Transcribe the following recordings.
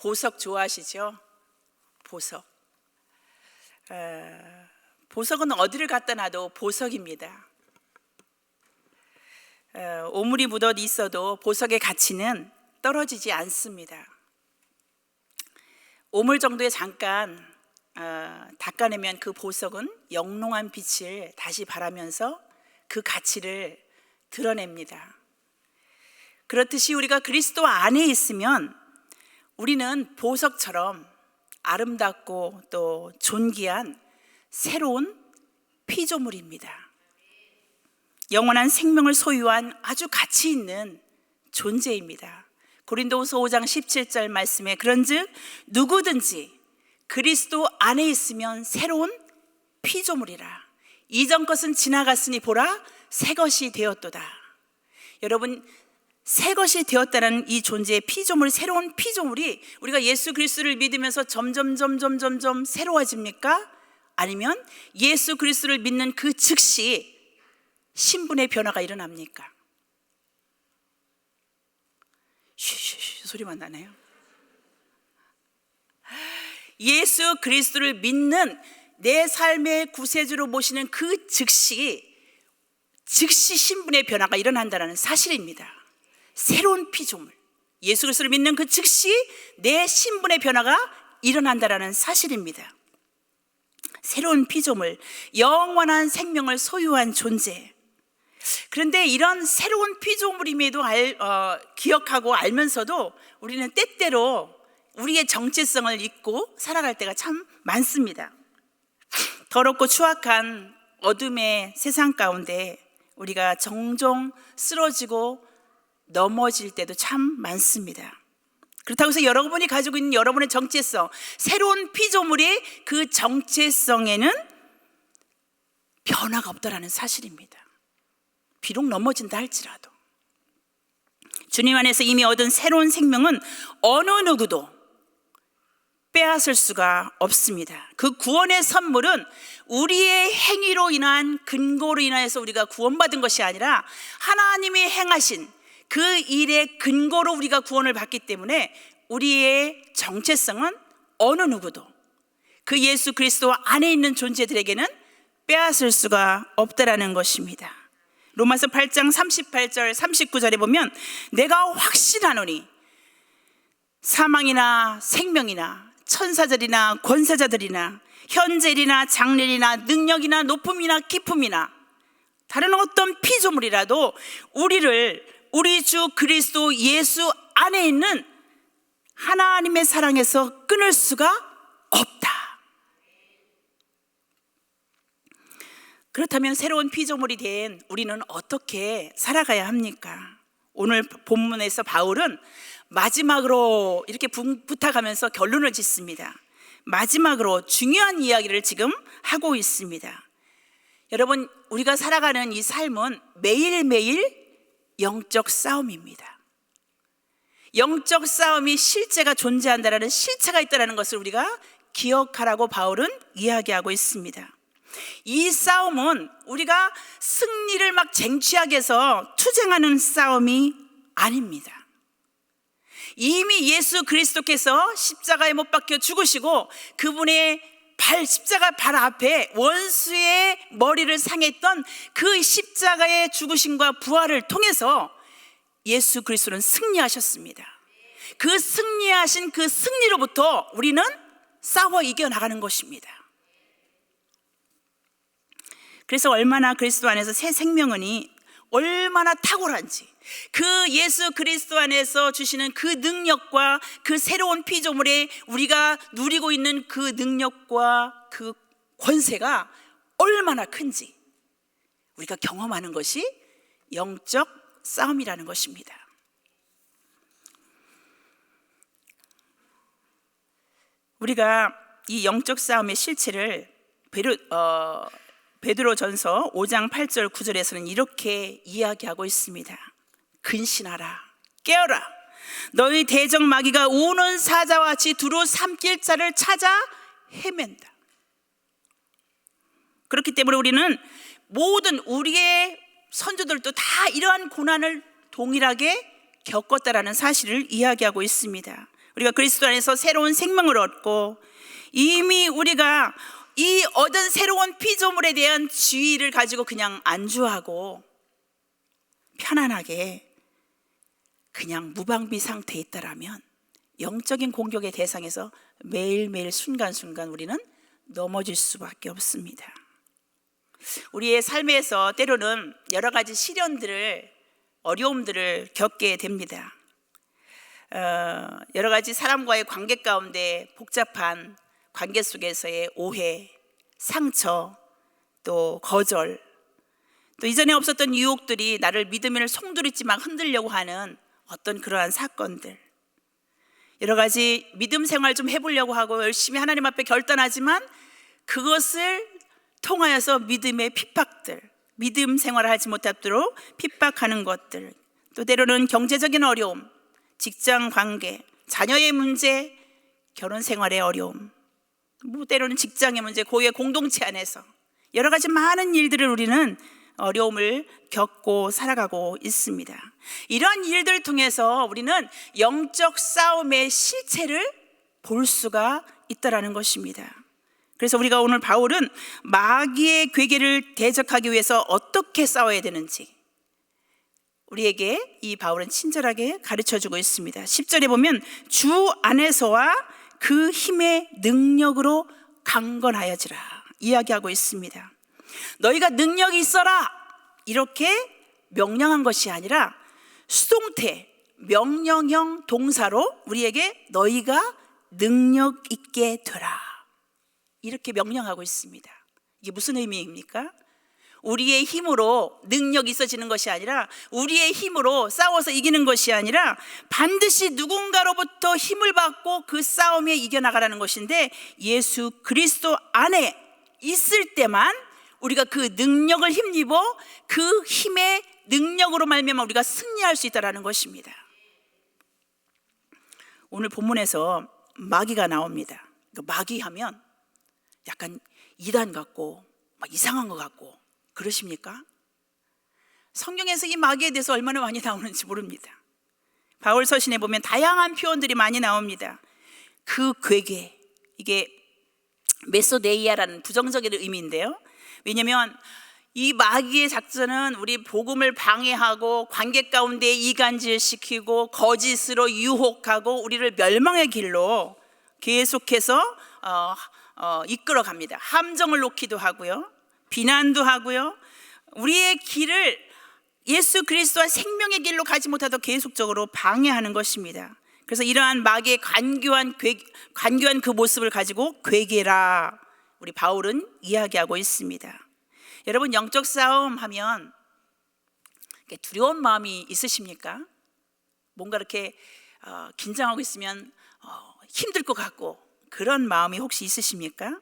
보석 좋아하시죠? 보석. 보석은 어디를 갖다 놔도 보석입니다. 오물이 묻어 있어도 보석의 가치는 떨어지지 않습니다. 오물 정도에 잠깐 닦아내면 그 보석은 영롱한 빛을 다시 발하면서 그 가치를 드러냅니다. 그렇듯이 우리가 그리스도 안에 있으면 우리는 보석처럼 아름답고 또 존귀한 새로운 피조물입니다. 영원한 생명을 소유한 아주 가치 있는 존재입니다. 고린도후서 5장 17절 말씀에 그런즉 누구든지 그리스도 안에 있으면 새로운 피조물이라. 이전 것은 지나갔으니 보라 새 것이 되었도다. 여러분, 새 것이 되었다는 이 존재의 피조물, 새로운 피조물이 우리가 예수 그리스도를 믿으면서 점점 새로워집니까? 아니면 예수 그리스도를 믿는 그 즉시 신분의 변화가 일어납니까? 쉬쉬쉬 소리만 나네요. 예수 그리스도를 믿는 내 삶의 구세주로 모시는 그 즉시 신분의 변화가 일어난다는 사실입니다. 새로운 피조물, 예수 그리스도를 믿는 그 즉시 내 신분의 변화가 일어난다는 사실입니다. 새로운 피조물, 영원한 생명을 소유한 존재. 그런데 이런 새로운 피조물임에도 기억하고 알면서도 우리는 때때로 우리의 정체성을 잊고 살아갈 때가 참 많습니다. 더럽고 추악한 어둠의 세상 가운데 우리가 종종 쓰러지고 넘어질 때도 참 많습니다. 그렇다고 해서 여러분이 가지고 있는 여러분의 정체성, 새로운 피조물의 그 정체성에는 변화가 없다라는 사실입니다. 비록 넘어진다 할지라도 주님 안에서 이미 얻은 새로운 생명은 어느 누구도 빼앗을 수가 없습니다. 그 구원의 선물은 우리의 행위로 인한 근거로 인하여서 우리가 구원받은 것이 아니라 하나님이 행하신 그 일의 근거로 우리가 구원을 받기 때문에 우리의 정체성은 어느 누구도 그 예수 그리스도 안에 있는 존재들에게는 빼앗을 수가 없다라는 것입니다. 로마서 8장 38절 39절에 보면 내가 확신하노니 사망이나 생명이나 천사들이나 권세자들이나 현재일이나 장래일이나 능력이나 높음이나 깊음이나 다른 어떤 피조물이라도 우리를 우리 주 그리스도 예수 안에 있는 하나님의 사랑에서 끊을 수가 없다. 그렇다면 새로운 피조물이 된 우리는 어떻게 살아가야 합니까? 오늘 본문에서 바울은 마지막으로 이렇게 부탁하면서 결론을 짓습니다. 마지막으로 중요한 이야기를 지금 하고 있습니다. 여러분, 우리가 살아가는 이 삶은 매일매일 영적 싸움입니다. 영적 싸움이 실제가 존재한다는 실체가 있다는 것을 우리가 기억하라고 바울은 이야기하고 있습니다. 이 싸움은 우리가 승리를 막 쟁취하기 위해서 투쟁하는 싸움이 아닙니다. 이미 예수 그리스도께서 십자가에 못 박혀 죽으시고 그분의 십자가 발 앞에 원수의 머리를 상했던 그 십자가의 죽으심과 부활을 통해서 예수 그리스도는 승리하셨습니다. 그 승리하신 그 승리로부터 우리는 싸워 이겨나가는 것입니다. 그래서 얼마나 그리스도 안에서 새 생명은이 얼마나 탁월한지, 그 예수 그리스도 안에서 주시는 그 능력과 그 새로운 피조물에 우리가 누리고 있는 그 능력과 그 권세가 얼마나 큰지 우리가 경험하는 것이 영적 싸움이라는 것입니다. 우리가 이 영적 싸움의 실체를 베드로전서 5장 8절 9절에서는 이렇게 이야기하고 있습니다. 근신하라, 깨어라. 너희 대적 마귀가 우는 사자와 같이 두루 삼킬 자를 찾아 헤맨다. 그렇기 때문에 우리는 모든 우리의 선조들도 다 이러한 고난을 동일하게 겪었다라는 사실을 이야기하고 있습니다. 우리가 그리스도 안에서 새로운 생명을 얻고 이미 우리가 이 얻은 새로운 피조물에 대한 지위를 가지고 그냥 안주하고 편안하게 그냥 무방비 상태에 있다라면 영적인 공격의 대상에서 매일매일 순간순간 우리는 넘어질 수밖에 없습니다. 우리의 삶에서 때로는 여러 가지 시련들을, 어려움들을 겪게 됩니다. 여러 가지 사람과의 관계 가운데 복잡한 관계 속에서의 오해, 상처, 또 거절, 또 이전에 없었던 유혹들이 나를 믿음을 송두리째 막 흔들려고 하는 어떤 그러한 사건들, 여러 가지 믿음 생활 좀 해보려고 하고 열심히 하나님 앞에 결단하지만 그것을 통하여서 믿음의 핍박들, 믿음 생활을 하지 못하도록 핍박하는 것들, 또 때로는 경제적인 어려움, 직장 관계, 자녀의 문제, 결혼 생활의 어려움, 때로는 직장의 문제, 고유의 공동체 안에서 여러 가지 많은 일들을 우리는 어려움을 겪고 살아가고 있습니다. 이러한 일들을 통해서 우리는 영적 싸움의 실체를 볼 수가 있다라는 것입니다. 그래서 우리가 오늘 바울은 마귀의 괴계를 대적하기 위해서 어떻게 싸워야 되는지 우리에게 이 바울은 친절하게 가르쳐주고 있습니다. 10절에 보면 주 안에서와 그 힘의 능력으로 강건하여지라 이야기하고 있습니다. 너희가 능력이 있어라 이렇게 명령한 것이 아니라 수동태, 명령형 동사로 우리에게 너희가 능력 있게 되라 이렇게 명령하고 있습니다. 이게 무슨 의미입니까? 우리의 힘으로 능력이 있어지는 것이 아니라, 우리의 힘으로 싸워서 이기는 것이 아니라 반드시 누군가로부터 힘을 받고 그 싸움에 이겨나가라는 것인데, 예수 그리스도 안에 있을 때만 우리가 그 능력을 힘입어 그 힘의 능력으로 말미암아 우리가 승리할 수 있다는 것입니다. 오늘 본문에서 마귀가 나옵니다. 마귀 하면 약간 이단 같고 막 이상한 것 같고 그러십니까? 성경에서 이 마귀에 대해서 얼마나 많이 나오는지 모릅니다. 바울 서신에 보면 다양한 표현들이 많이 나옵니다. 그 괴계, 이게 메소데이아라는 부정적인 의미인데요, 왜냐하면 이 마귀의 작전은 우리 복음을 방해하고 관계 가운데 이간질시키고 거짓으로 유혹하고 우리를 멸망의 길로 계속해서 이끌어갑니다. 함정을 놓기도 하고요, 비난도 하고요, 우리의 길을 예수 그리스도와 생명의 길로 가지 못하도록 계속적으로 방해하는 것입니다. 그래서 이러한 마귀의 관교한 그 모습을 가지고 괴계라 우리 바울은 이야기하고 있습니다. 여러분, 영적 싸움 하면 두려운 마음이 있으십니까? 뭔가 이렇게 긴장하고 있으면 힘들 것 같고 그런 마음이 혹시 있으십니까?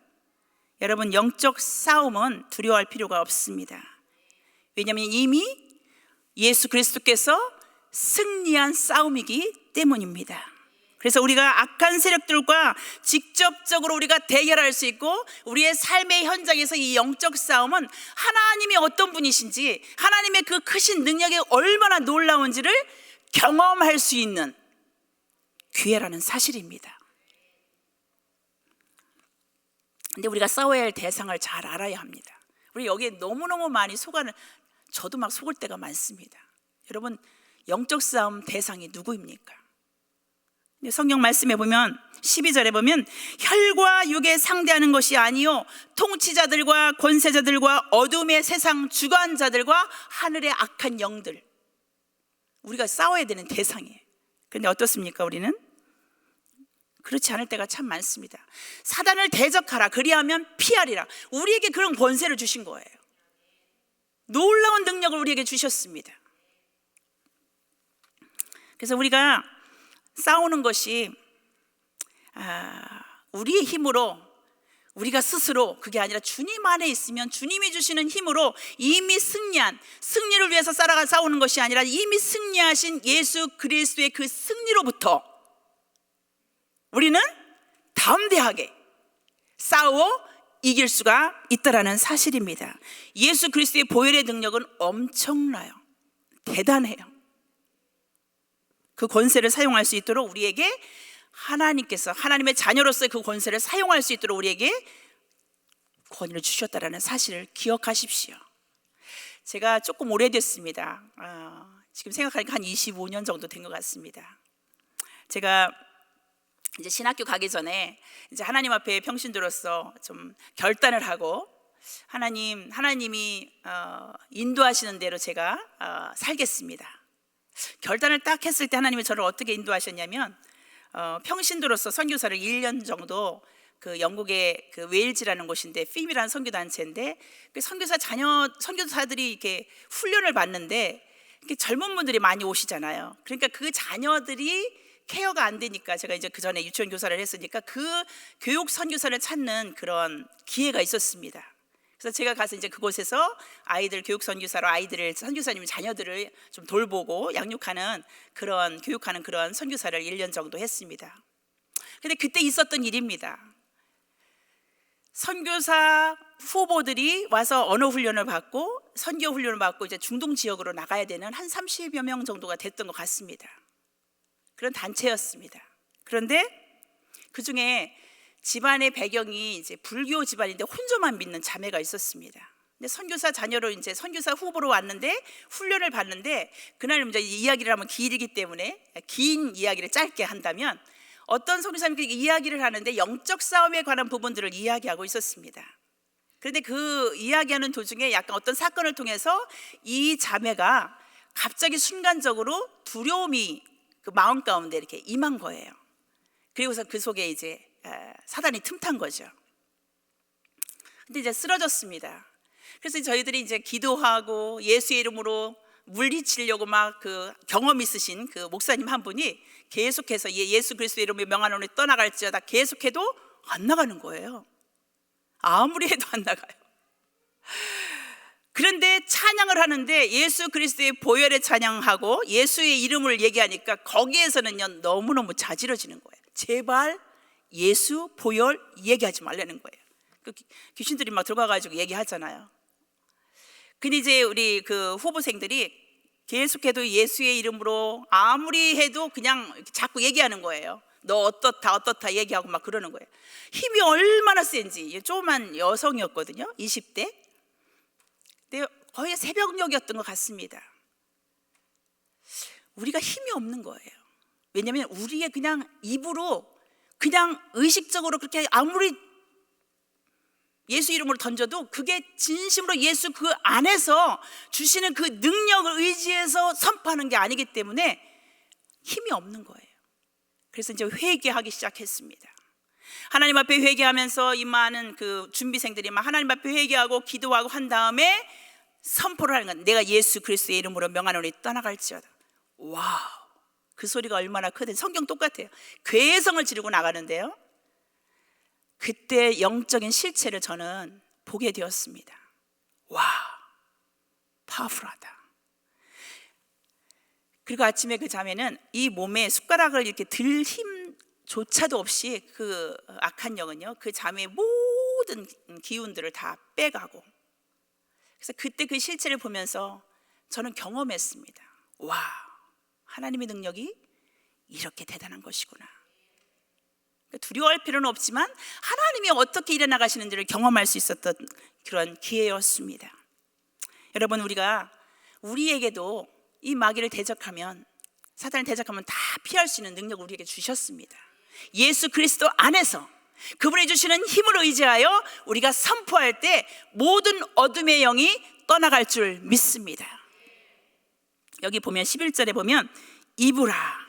여러분, 영적 싸움은 두려워할 필요가 없습니다. 왜냐하면 이미 예수 그리스도께서 승리한 싸움이기 때문입니다. 그래서 우리가 악한 세력들과 직접적으로 우리가 대결할 수 있고, 우리의 삶의 현장에서 이 영적 싸움은 하나님이 어떤 분이신지, 하나님의 그 크신 능력이 얼마나 놀라운지를 경험할 수 있는 기회라는 사실입니다. 근데 우리가 싸워야 할 대상을 잘 알아야 합니다. 우리 여기에 너무너무 많이 저도 막 속을 때가 많습니다. 여러분, 영적 싸움 대상이 누구입니까? 성경 말씀에 보면 12절에 보면 혈과 육에 상대하는 것이 아니요 통치자들과 권세자들과 어둠의 세상 주관자들과 하늘의 악한 영들, 우리가 싸워야 되는 대상이에요. 그런데 어떻습니까? 우리는 그렇지 않을 때가 참 많습니다. 사단을 대적하라, 그리하면 피하리라. 우리에게 그런 권세를 주신 거예요. 놀라운 능력을 우리에게 주셨습니다. 그래서 우리가 싸우는 것이 우리의 힘으로, 우리가 스스로, 그게 아니라 주님 안에 있으면 주님이 주시는 힘으로 이미 승리를 위해서 싸우는 것이 아니라 이미 승리하신 예수 그리스도의 그 승리로부터 우리는 담대하게 싸워 이길 수가 있다라는 사실입니다. 예수 그리스도의 보혈의 능력은 엄청나요. 대단해요. 그 권세를 사용할 수 있도록 우리에게 하나님께서 하나님의 자녀로서의 그 권세를 사용할 수 있도록 우리에게 권위를 주셨다는 사실을 기억하십시오. 제가 조금 오래됐습니다. 지금 생각하니까 한 25년 정도 된 것 같습니다. 제가 이제 신학교 가기 전에 이제 하나님 앞에 평신도로서 좀 결단을 하고 하나님이 인도하시는 대로 제가 살겠습니다. 결단을 딱 했을 때 하나님이 저를 어떻게 인도하셨냐면 평신도로서 선교사를 1년 정도 그 영국의 그 웨일즈라는 곳인데 핌이라는 선교단체인데 그 선교사들이 이렇게 훈련을 받는데 이렇게 젊은 분들이 많이 오시잖아요. 그러니까 그 자녀들이 케어가 안 되니까 제가 이제 그 전에 유치원 교사를 했으니까 그 교육 선교사를 찾는 그런 기회가 있었습니다. 그래서 제가 가서 이제 그곳에서 아이들 교육 선교사로 아이들을 선교사님 자녀들을 좀 돌보고 양육하는 그런 교육하는 그런 선교사를 1년 정도 했습니다. 근데 그때 있었던 일입니다. 선교사 후보들이 와서 언어 훈련을 받고 선교 훈련을 받고 이제 중동 지역으로 나가야 되는 한 30여 명 정도가 됐던 것 같습니다. 그런 단체였습니다. 그런데 그 중에 집안의 배경이 이제 불교 집안인데 혼조만 믿는 자매가 있었습니다. 근데 선교사 자녀로 이제 선교사 후보로 왔는데 훈련을 받는데 그날 이제 이야기를 하면 길이기 때문에 긴 이야기를 짧게 한다면 어떤 선교사님께 이야기를 하는데 영적 싸움에 관한 부분들을 이야기하고 있었습니다. 그런데 그 이야기하는 도중에 약간 어떤 사건을 통해서 이 자매가 갑자기 순간적으로 두려움이 그 마음 가운데 이렇게 임한 거예요. 그리고서 그 속에 이제 사단이 틈탄 거죠. 근데 이제 쓰러졌습니다. 그래서 저희들이 이제 기도하고 예수의 이름으로 물리치려고 막 그 경험 있으신 그 목사님 한 분이 계속해서 예수 그리스도의 이름으로 명하노니 떠나갈지어다 계속해도 안 나가는 거예요. 아무리 해도 안 나가요. 그런데 찬양을 하는데 예수 그리스도의 보혈의 찬양하고 예수의 이름을 얘기하니까 거기에서는요 너무너무 자지러지는 거예요. 제발 예수 보혈 얘기하지 말라는 거예요. 그 귀신들이 막 들어가가지고 얘기하잖아요. 근데 이제 우리 그 후보생들이 계속해도 예수의 이름으로 아무리 해도 그냥 자꾸 얘기하는 거예요. 너 어떻다 얘기하고 막 그러는 거예요. 힘이 얼마나 센지. 조그만 여성이었거든요. 20대. 근데 거의 새벽녘이었던 것 같습니다. 우리가 힘이 없는 거예요. 왜냐하면 우리의 그냥 입으로 그냥 의식적으로 그렇게 아무리 예수 이름으로 던져도 그게 진심으로 예수 그 안에서 주시는 그 능력을 의지해서 선포하는 게 아니기 때문에 힘이 없는 거예요. 그래서 이제 회개하기 시작했습니다. 하나님 앞에 회개하면서 이 많은 그 준비생들이 막 하나님 앞에 회개하고 기도하고 한 다음에 선포를 하는 건 내가 예수 그리스도의 이름으로 명하노니 떠나갈지어다. 와우, 그 소리가 얼마나 크든 성경 똑같아요. 괴성을 지르고 나가는데요. 그때 영적인 실체를 저는 보게 되었습니다. 와, 파워풀하다. 그리고 아침에 그 자매는 이 몸에 숟가락을 이렇게 들 힘조차도 없이 그 악한 영은요 그 자매의 모든 기운들을 다 빼가고, 그래서 그때 그 실체를 보면서 저는 경험했습니다. 와, 하나님의 능력이 이렇게 대단한 것이구나. 두려워할 필요는 없지만 하나님이 어떻게 일어나가시는지를 경험할 수 있었던 그런 기회였습니다. 여러분, 우리에게도 이 마귀를 대적하면, 사단을 대적하면 다 피할 수 있는 능력을 우리에게 주셨습니다. 예수 그리스도 안에서 그분이 주시는 힘을 의지하여 우리가 선포할 때 모든 어둠의 영이 떠나갈 줄 믿습니다. 여기 보면 11절에 보면 입으라,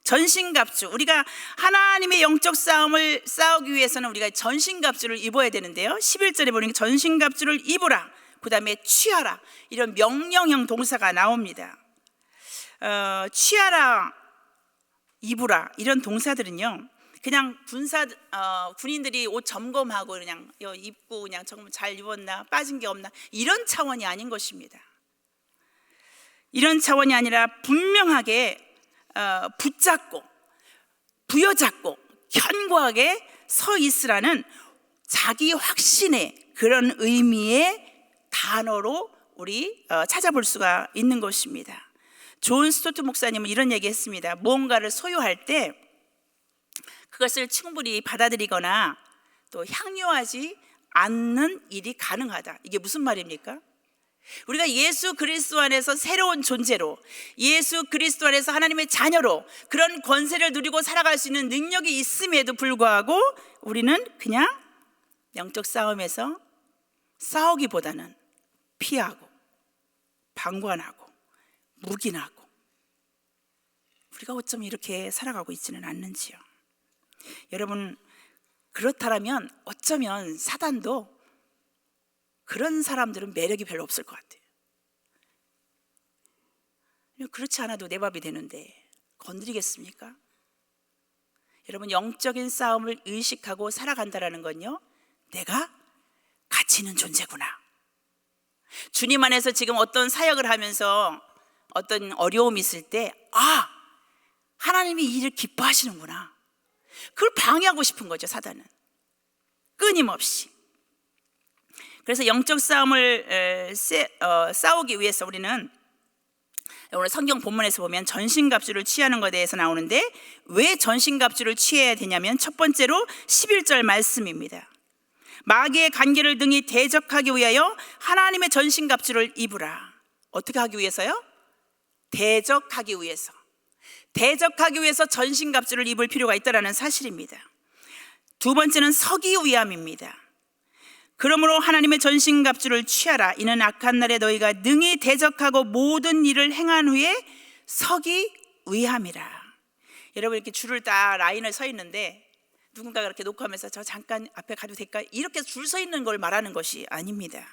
전신갑주. 우리가 하나님의 영적 싸움을 싸우기 위해서는 우리가 전신갑주를 입어야 되는데요, 11절에 보니까 전신갑주를 입으라, 그 다음에 취하라, 이런 명령형 동사가 나옵니다. 취하라, 입으라, 이런 동사들은요 그냥 군인들이 옷 점검하고 그냥 입고 그냥 정말 잘 입었나, 빠진 게 없나, 이런 차원이 아닌 것입니다. 이런 차원이 아니라 분명하게 붙잡고 부여잡고 견고하게 서 있으라는 자기 확신의 그런 의미의 단어로 우리 찾아볼 수가 있는 것입니다. 존 스토트 목사님은 이런 얘기 했습니다. 무언가를 소유할 때 그것을 충분히 받아들이거나 또 향유하지 않는 일이 가능하다. 이게 무슨 말입니까? 우리가 예수 그리스도 안에서 새로운 존재로, 예수 그리스도 안에서 하나님의 자녀로 그런 권세를 누리고 살아갈 수 있는 능력이 있음에도 불구하고 우리는 그냥 영적 싸움에서 싸우기보다는 피하고 방관하고 묵인하고, 우리가 어쩜 이렇게 살아가고 있지는 않는지요. 여러분, 그렇다면 어쩌면 사단도 그런 사람들은 매력이 별로 없을 것 같아요. 그렇지 않아도 내 밥이 되는데 건드리겠습니까? 여러분, 영적인 싸움을 의식하고 살아간다는 건요, 내가 가치 있는 존재구나. 주님 안에서 지금 어떤 사역을 하면서 어떤 어려움이 있을 때, 아, 하나님이 이 일을 기뻐하시는구나. 그걸 방해하고 싶은 거죠, 사단은. 끊임없이. 그래서 영적 싸움을 싸우기 위해서 우리는 오늘 성경 본문에서 보면 전신갑주를 취하는 것에 대해서 나오는데, 왜 전신갑주를 취해야 되냐면 첫 번째로 11절 말씀입니다. 마귀의 간계를 능히 대적하기 위하여 하나님의 전신갑주를 입으라. 어떻게 하기 위해서요? 대적하기 위해서. 대적하기 위해서 전신갑주를 입을 필요가 있다는 사실입니다. 두 번째는 서기 위함입니다. 그러므로 하나님의 전신갑주를 취하라. 이는 악한 날에 너희가 능히 대적하고 모든 일을 행한 후에 서기 위함이라. 여러분, 이렇게 줄을 딱 라인을 서 있는데 누군가가 이렇게 놓고 하면서 저 잠깐 앞에 가도 될까? 이렇게 줄 서 있는 걸 말하는 것이 아닙니다.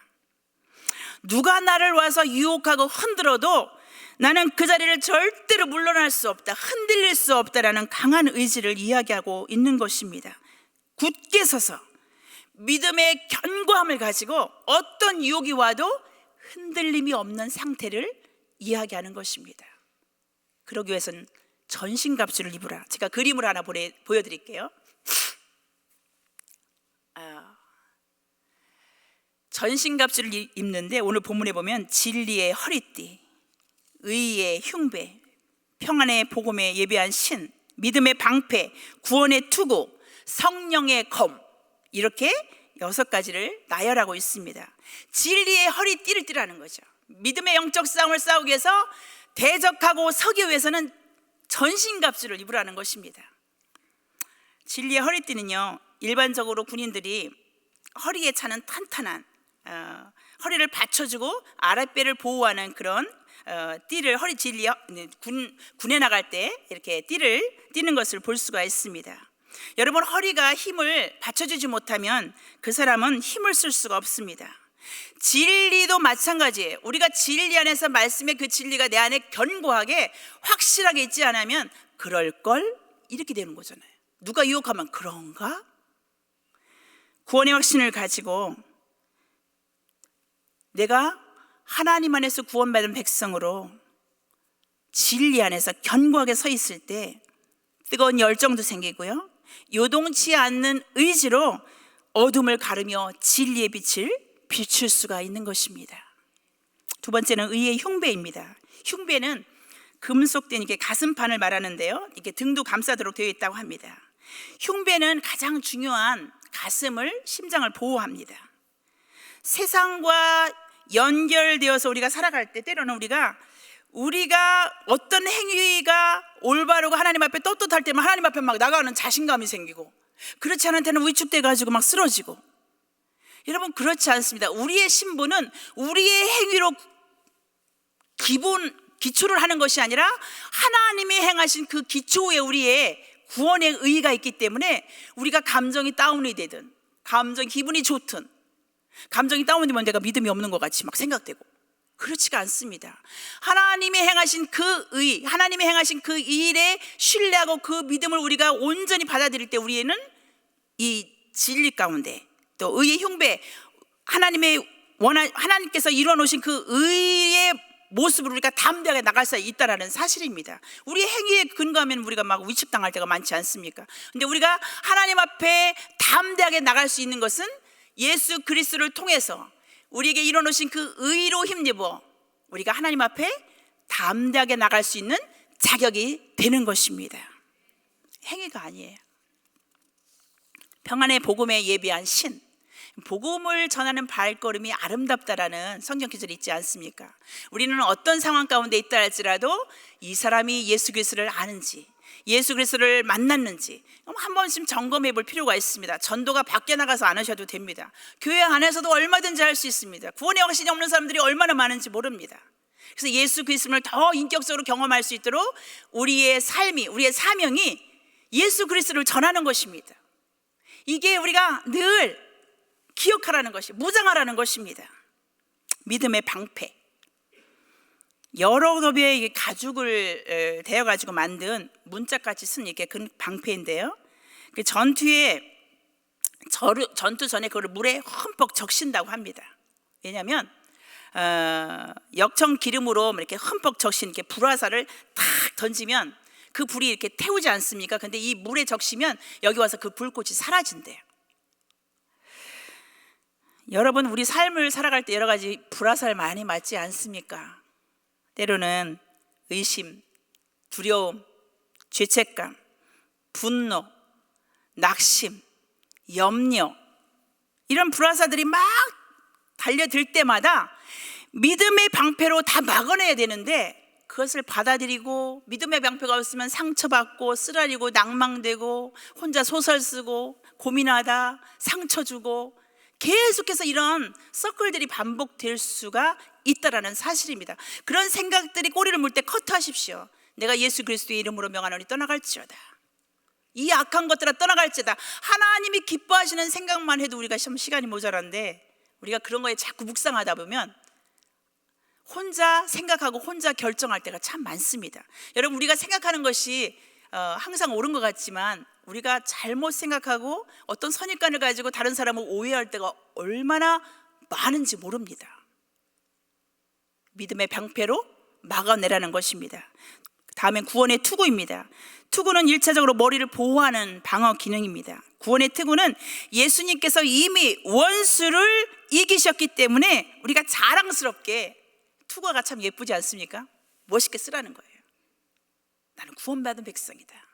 누가 나를 와서 유혹하고 흔들어도 나는 그 자리를 절대로 물러날 수 없다, 흔들릴 수 없다라는 강한 의지를 이야기하고 있는 것입니다. 굳게 서서 믿음의 견고함을 가지고 어떤 유혹이 와도 흔들림이 없는 상태를 이야기하는 것입니다. 그러기 위해서는 전신갑주를 입으라. 제가 그림을 하나 보여드릴게요. 전신갑주를 입는데 오늘 본문에 보면 진리의 허리띠, 의의 흉배, 평안의 복음에 예배한 신, 믿음의 방패, 구원의 투구, 성령의 검, 이렇게 6가지를 나열하고 있습니다. 진리의 허리띠를 띠라는 거죠. 믿음의 영적 싸움을 싸우기 위해서, 대적하고 서기 위해서는 전신갑주를 입으라는 것입니다. 진리의 허리띠는요, 일반적으로 군인들이 허리에 차는 탄탄한 허리를 받쳐주고 아랫배를 보호하는 그런 띠를, 허리 진리, 군에 나갈 때 이렇게 띠를 띠는 것을 볼 수가 있습니다. 여러분, 허리가 힘을 받쳐주지 못하면 그 사람은 힘을 쓸 수가 없습니다. 진리도 마찬가지예요. 우리가 진리 안에서 말씀의 그 진리가 내 안에 견고하게 확실하게 있지 않으면 그럴걸 이렇게 되는 거잖아요. 누가 유혹하면 그런가? 구원의 확신을 가지고 내가 하나님 안에서 구원받은 백성으로 진리 안에서 견고하게 서 있을 때 뜨거운 열정도 생기고요, 요동치 않는 의지로 어둠을 가르며 진리의 빛을 비출 수가 있는 것입니다. 두 번째는 의의 흉배입니다. 흉배는 금속된 이렇게 가슴판을 말하는데요, 이렇게 등도 감싸도록 되어 있다고 합니다. 흉배는 가장 중요한 가슴을, 심장을 보호합니다. 세상과 연결되어서 우리가 살아갈 때 때로는 우리가 어떤 행위가 올바르고 하나님 앞에 떳떳할 때만 하나님 앞에 막 나가는 자신감이 생기고, 그렇지 않은 때는 위축돼 가지고 막 쓰러지고. 여러분, 그렇지 않습니다. 우리의 신분은 우리의 행위로 기초를 하는 것이 아니라 하나님이 행하신 그 기초에 우리의 구원의 의의가 있기 때문에, 우리가 감정이 다운이 되든 기분이 좋든 감정이 다운되면 내가 믿음이 없는 것 같이 막 생각되고, 그렇지가 않습니다. 하나님이 행하신 그 의, 하나님이 행하신 그 일에 신뢰하고 그 믿음을 우리가 온전히 받아들일 때 우리는 이 진리 가운데, 또 의의 흉배, 하나님께서 이루어놓으신 그 의의 모습을 우리가 담대하게 나갈 수 있다는 사실입니다. 우리의 행위에 근거하면 우리가 막 위축당할 때가 많지 않습니까? 근데 우리가 하나님 앞에 담대하게 나갈 수 있는 것은 예수 그리스도를 통해서 우리에게 이뤄놓으신 그 의로 힘입어 우리가 하나님 앞에 담대하게 나갈 수 있는 자격이 되는 것입니다. 행위가 아니에요. 평안의 복음에 예비한 신, 복음을 전하는 발걸음이 아름답다라는 성경 기절이 있지 않습니까? 우리는 어떤 상황 가운데 있다 할지라도 이 사람이 예수 그리스도를 아는지, 예수 그리스도를 만났는지 한 번씩 점검해 볼 필요가 있습니다. 전도가 밖에 나가서 안 하셔도 됩니다. 교회 안에서도 얼마든지 할 수 있습니다. 구원의 확신이 없는 사람들이 얼마나 많은지 모릅니다. 그래서 예수 그리스도를 더 인격적으로 경험할 수 있도록 우리의 삶이, 우리의 사명이 예수 그리스도를 전하는 것입니다. 이게 우리가 늘 기억하라는 것이, 무장하라는 것입니다. 믿음의 방패. 여러 겹의 가죽을 대어가지고 만든 문짝같이 쓴 이렇게 그 방패인데요. 그 전투 전에 그걸 물에 흠뻑 적신다고 합니다. 왜냐하면 역청 기름으로 이렇게 흠뻑 적신 이렇게 불화살을 탁 던지면 그 불이 이렇게 태우지 않습니까? 근데 이 물에 적시면 여기 와서 그 불꽃이 사라진대요. 여러분, 우리 삶을 살아갈 때 여러 가지 불화살 많이 맞지 않습니까? 때로는 의심, 두려움, 죄책감, 분노, 낙심, 염려, 이런 불화살들이 막 달려들 때마다 믿음의 방패로 다 막아내야 되는데, 그것을 받아들이고 믿음의 방패가 없으면 상처받고 쓰라리고 낭망되고 혼자 소설 쓰고 고민하다 상처 주고 계속해서 이런 서클들이 반복될 수가 있다라는 사실입니다. 그런 생각들이 꼬리를 물 때 커트하십시오. 내가 예수 그리스도의 이름으로 명하노니 떠나갈지어다. 이 악한 것들아 떠나갈지어다. 하나님이 기뻐하시는 생각만 해도 우리가 시간이 모자란데, 우리가 그런 거에 자꾸 묵상하다 보면 혼자 생각하고 혼자 결정할 때가 참 많습니다. 여러분, 우리가 생각하는 것이 항상 옳은 것 같지만 우리가 잘못 생각하고 어떤 선입관을 가지고 다른 사람을 오해할 때가 얼마나 많은지 모릅니다. 믿음의 방패로 막아내라는 것입니다. 다음엔 구원의 투구입니다. 투구는 1차적으로 머리를 보호하는 방어 기능입니다. 구원의 투구는 예수님께서 이미 원수를 이기셨기 때문에 우리가 자랑스럽게, 투구가 참 예쁘지 않습니까? 멋있게 쓰라는 거예요. 나는 구원받은 백성이다.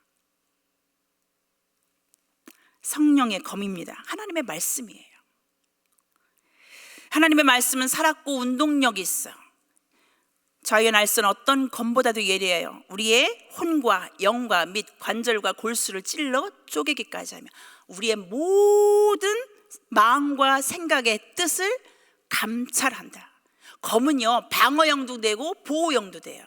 성령의 검입니다. 하나님의 말씀이에요. 하나님의 말씀은 살았고 운동력이 있어. 자유의 날선 어떤 검보다도 예리해요. 우리의 혼과 영과 및 관절과 골수를 찔러 쪼개기까지 하며 우리의 모든 마음과 생각의 뜻을 감찰한다. 검은요, 방어용도 되고 보호용도 돼요.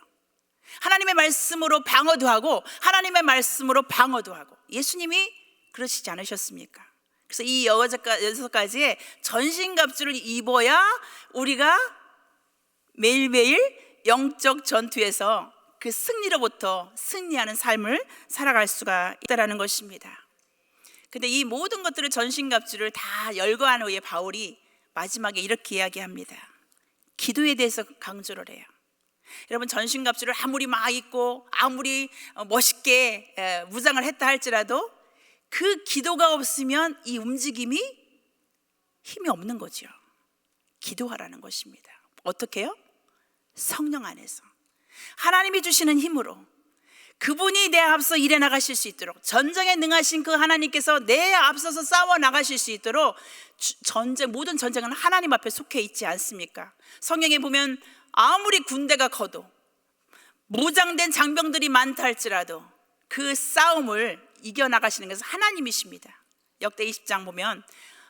하나님의 말씀으로 방어도 하고 하나님의 말씀으로 방어도 하고, 예수님이 그러시지 않으셨습니까? 그래서 이 6가지의 전신갑주를 입어야 우리가 매일매일 영적 전투에서 그 승리로부터 승리하는 삶을 살아갈 수가 있다는 것입니다. 근데 이 모든 것들을, 전신갑주를 다 열거한 후에 바울이 마지막에 이렇게 이야기합니다. 기도에 대해서 강조를 해요. 여러분, 전신갑주를 아무리 막 입고 아무리 멋있게 무장을 했다 할지라도 그 기도가 없으면 이 움직임이 힘이 없는 거죠. 기도하라는 것입니다. 어떻게 해요? 성령 안에서 하나님이 주시는 힘으로 그분이 내 앞서 일해 나가실 수 있도록, 전쟁에 능하신 그 하나님께서 내 앞서서 싸워 나가실 수 있도록, 모든 전쟁은 하나님 앞에 속해 있지 않습니까? 성경에 보면 아무리 군대가 커도, 무장된 장병들이 많다 할지라도 그 싸움을 이겨나가시는 것은 하나님이십니다. 역대 20장 보면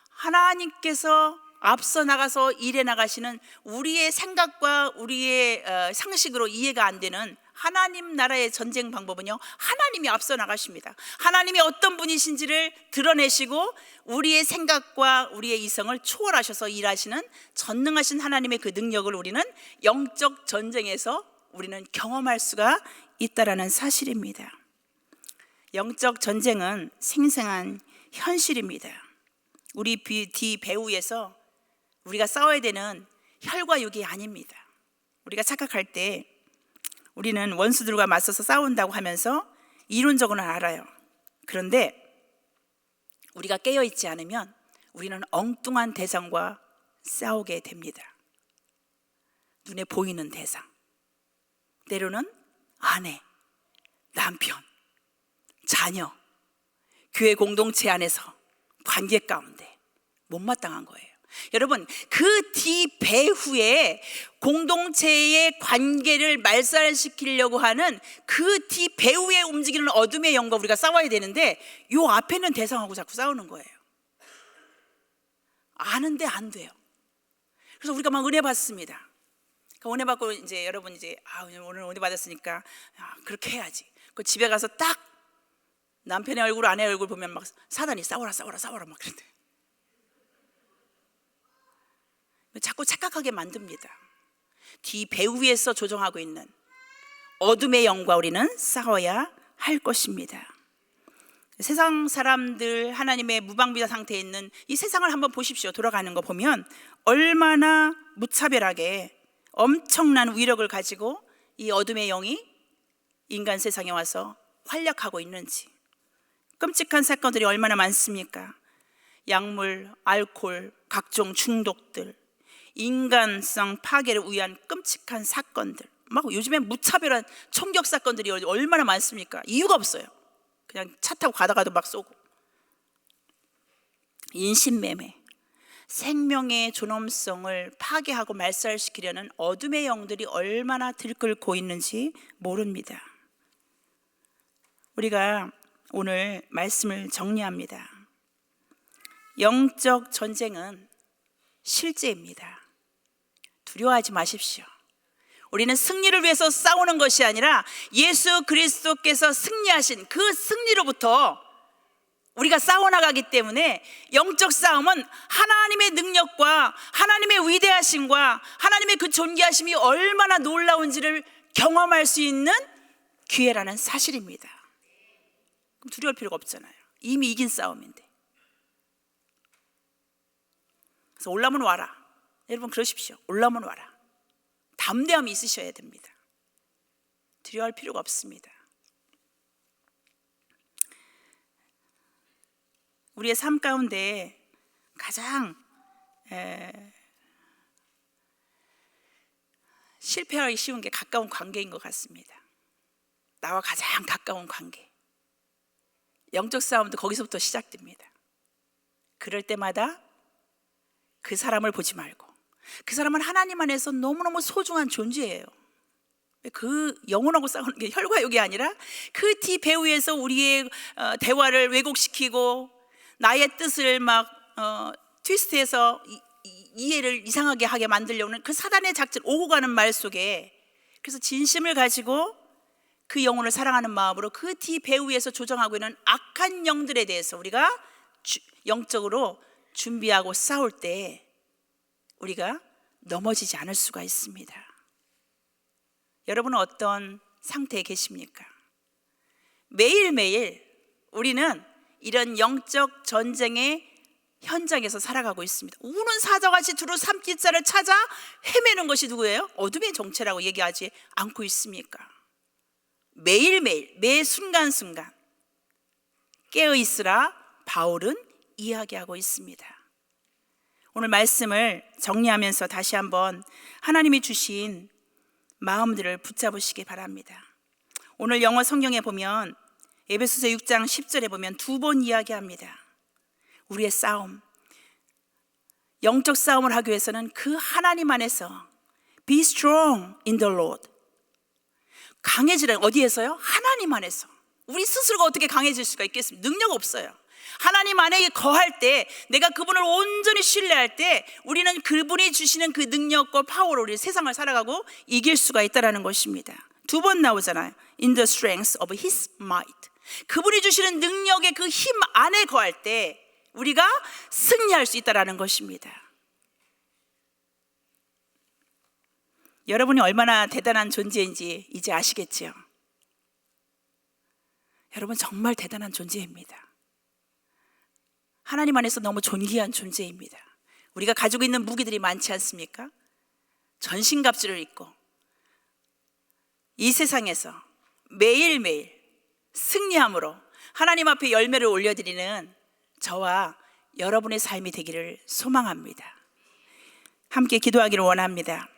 하나님께서 앞서 나가서 일해 나가시는, 우리의 생각과 우리의 상식으로 이해가 안 되는 하나님 나라의 전쟁 방법은요, 하나님이 앞서 나가십니다. 하나님이 어떤 분이신지를 드러내시고 우리의 생각과 우리의 이성을 초월하셔서 일하시는 전능하신 하나님의 그 능력을 우리는 영적 전쟁에서 우리는 경험할 수가 있다라는 사실입니다. 영적 전쟁은 생생한 현실입니다. 우리 뒤 배후에서 우리가 싸워야 되는 혈과 육이 아닙니다. 우리가 착각할 때 우리는 원수들과 맞서서 싸운다고 하면서 이론적으로는 알아요. 그런데 우리가 깨어있지 않으면 우리는 엉뚱한 대상과 싸우게 됩니다. 눈에 보이는 대상, 때로는 아내, 남편, 자녀, 교회 공동체 안에서 관계 가운데 못마땅한 거예요. 여러분, 그 뒤 배후에 공동체의 관계를 말살시키려고 하는 그 뒤 배후에 움직이는 어둠의 영과 우리가 싸워야 되는데, 요 앞에 있는 대상하고 자꾸 싸우는 거예요. 아는데 안 돼요. 그래서 우리가 막 은혜 받습니다. 은혜 받고 이제 여러분 이제 오늘 은혜 받았으니까 그렇게 해야지. 그 집에 가서 딱 남편의 얼굴, 아내의 얼굴 보면 막 사단이 싸워라 막 그런데 자꾸 착각하게 만듭니다. 뒤 배후에서 조종하고 있는 어둠의 영과 우리는 싸워야 할 것입니다. 세상 사람들, 하나님의 무방비자 상태에 있는 이 세상을 한번 보십시오. 돌아가는 거 보면 얼마나 무차별하게 엄청난 위력을 가지고 이 어둠의 영이 인간 세상에 와서 활약하고 있는지. 끔찍한 사건들이 얼마나 많습니까? 약물, 알코올, 각종 중독들, 인간성 파괴를 위한 끔찍한 사건들, 막 요즘엔 무차별한 총격 사건들이 얼마나 많습니까? 이유가 없어요. 그냥 차 타고 가다가도 막 쏘고. 인신매매, 생명의 존엄성을 파괴하고 말살시키려는 어둠의 영들이 얼마나 들끓고 있는지 모릅니다. 우리가 오늘 말씀을 정리합니다. 영적 전쟁은 실제입니다. 두려워하지 마십시오. 우리는 승리를 위해서 싸우는 것이 아니라 예수 그리스도께서 승리하신 그 승리로부터 우리가 싸워나가기 때문에 영적 싸움은 하나님의 능력과 하나님의 위대하심과 하나님의 그 존귀하심이 얼마나 놀라운지를 경험할 수 있는 기회라는 사실입니다. 그럼 두려울 필요가 없잖아요. 이미 이긴 싸움인데. 그래서 올라오면 와라. 여러분 그러십시오. 올라오면 와라. 담대함이 있으셔야 됩니다. 두려워할 필요가 없습니다. 우리의 삶 가운데 가장 실패하기 쉬운 게 가까운 관계인 것 같습니다. 나와 가장 가까운 관계. 영적 싸움도 거기서부터 시작됩니다. 그럴 때마다 그 사람을 보지 말고, 그 사람은 하나님 안에서 너무너무 소중한 존재예요. 그 영혼하고 싸우는 게 혈과 육이 아니라 그 뒤 배후에서 우리의 대화를 왜곡시키고 나의 뜻을 막 트위스트해서 이해를 이상하게 하게 만들려는 그 사단의 작전, 오고 가는 말 속에, 그래서 진심을 가지고 그 영혼을 사랑하는 마음으로 그 뒤 배후에서 조정하고 있는 악한 영들에 대해서 우리가 영적으로 준비하고 싸울 때 우리가 넘어지지 않을 수가 있습니다. 여러분은 어떤 상태에 계십니까? 매일매일 우리는 이런 영적 전쟁의 현장에서 살아가고 있습니다. 우는 사자같이 두루 삼킬자를 찾아 헤매는 것이 누구예요? 어둠의 정체라고 얘기하지 않고 있습니까? 매일매일 매 순간순간 깨어있으라 바울은 이야기하고 있습니다. 오늘 말씀을 정리하면서 다시 한번 하나님이 주신 마음들을 붙잡으시기 바랍니다. 오늘 영어 성경에 보면 에베소서 6장 10절에 보면 2번 이야기합니다. 우리의 싸움, 영적 싸움을 하기 위해서는 그 하나님 안에서 Be strong in the Lord. 강해지는 어디에서요? 하나님 안에서. 우리 스스로가 어떻게 강해질 수가 있겠습니까? 능력 없어요. 하나님 안에 거할 때, 내가 그분을 온전히 신뢰할 때 우리는 그분이 주시는 그 능력과 파워로 우리 세상을 살아가고 이길 수가 있다는 것입니다. 2번 나오잖아요. In the strength of His might. 그분이 주시는 능력의 그 힘 안에 거할 때 우리가 승리할 수 있다는 것입니다. 여러분이 얼마나 대단한 존재인지 이제 아시겠죠? 여러분 정말 대단한 존재입니다. 하나님 안에서 너무 존귀한 존재입니다. 우리가 가지고 있는 무기들이 많지 않습니까? 전신갑주를 입고 이 세상에서 매일매일 승리함으로 하나님 앞에 열매를 올려드리는 저와 여러분의 삶이 되기를 소망합니다. 함께 기도하기를 원합니다.